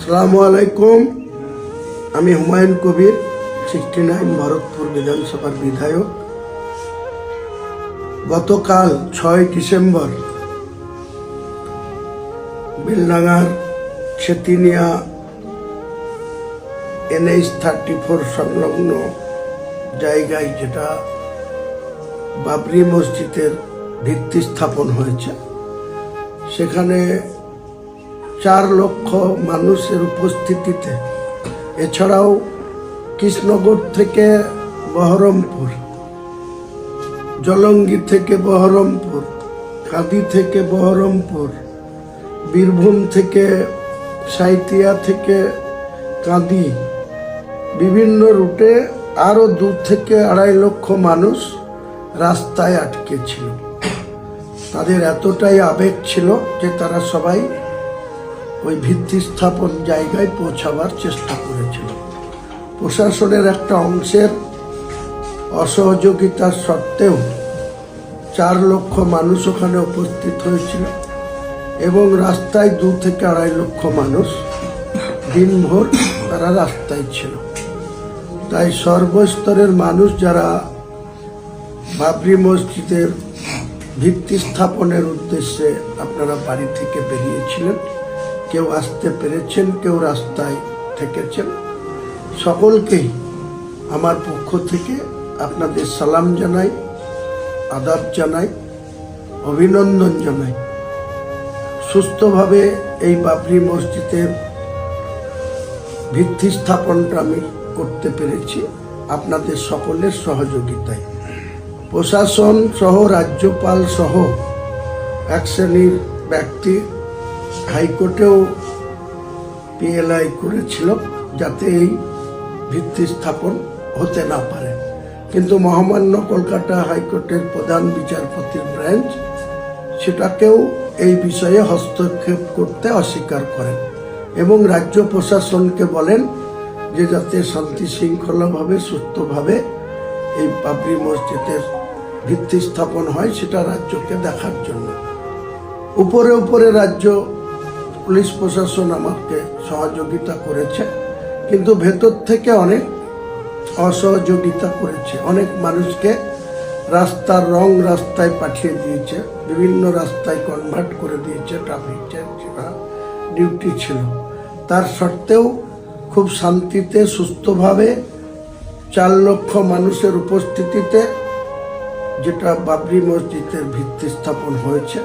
আসসালামু আলাইকুম। আমি হুমায়ুন কবির, 69 ভরতপুর বিধানসভার বিধায়ক। গতকাল 6 ডিসেম্বর বেলডাঙ্গার ছেতিনিয়া NH-34 সংলগ্ন জায়গায়, যেটা বাবরি মসজিদের ভিত্তি স্থাপন হয়েছে, সেখানে 4 লক্ষ মানুষের উপস্থিতিতে, এছাড়াও কৃষ্ণগড় থেকে বহরমপুর, জলঙ্গি থেকে বহরমপুর, কাঁদি থেকে বহরমপুর, বীরভূম থেকে, সাঁইথিয়া থেকে কাঁদি, বিভিন্ন রুটে আরও 2 থেকে 2.5 লক্ষ মানুষ রাস্তায় আটকে ছিল। তাদের এতটাই আবেগ ছিল যে তারা সবাই ওই ভিত্তি স্থাপন জায়গায় পৌঁছাবার চেষ্টা করেছিল। প্রশাসনের একটা অংশের অসহযোগিতার সত্ত্বেও 4 লক্ষ মানুষ ওখানে উপস্থিত হয়েছিল এবং রাস্তায় 2 থেকে 2.5 লক্ষ মানুষ দিনভর তারা রাস্তায় ছিল। তাই সর্বস্তরের মানুষ, যারা বাবরি মসজিদের ভিত্তি স্থাপনের উদ্দেশ্যে আপনারা বাড়ি থেকে বেরিয়েছিলেন, কেউ আসতে পেরেছেন, কেউ রাস্তায় থেকেছেন, সকলকেই আমার পক্ষ থেকে আপনাদের সালাম জানাই, আদাব জানাই, অভিনন্দন জানাই। সুস্থভাবে এই বাবরি মসজিদের ভিত্তি স্থাপনটা আমি করতে পেরেছি আপনাদের সকলের সহযোগিতায়। প্রশাসন সহ, রাজ্যপাল সহ এক শ্রেণীর ব্যক্তি হাইকোর্টেও PLI করেছিল যাতে এই ভিত্তি স্থাপন হতে না পারে, কিন্তু মহামান্য কলকাতা হাইকোর্টের প্রধান বিচারপতির ব্রাঞ্চ সেটাকেও এই বিষয়ে হস্তক্ষেপ করতে অস্বীকার করেন এবং রাজ্য প্রশাসনকে বলেন যে যাতে শান্তি শৃঙ্খলাভাবে, সুস্থভাবে এই বাবরি মসজিদের ভিত্তি স্থাপন হয় সেটা রাজ্যকে দেখার জন্য। উপরে রাজ্য পুলিশ প্রশাসন আমাকে সহযোগিতা করেছে, কিন্তু ভেতর থেকে অনেক অসহযোগিতা করেছে। অনেক মানুষকে রাস্তার রং রাস্তায় পাঠিয়ে দিয়েছে, বিভিন্ন রাস্তায় কনভার্ট করে দিয়েছে। ট্রাফিক জ্যাম যেটা ডিউটি ছিল, তার সত্ত্বেও খুব শান্তিতে, সুস্থভাবে 4 লক্ষ মানুষের উপস্থিতিতে যেটা বাবরি মসজিদের ভিত্তি স্থাপন হয়েছে,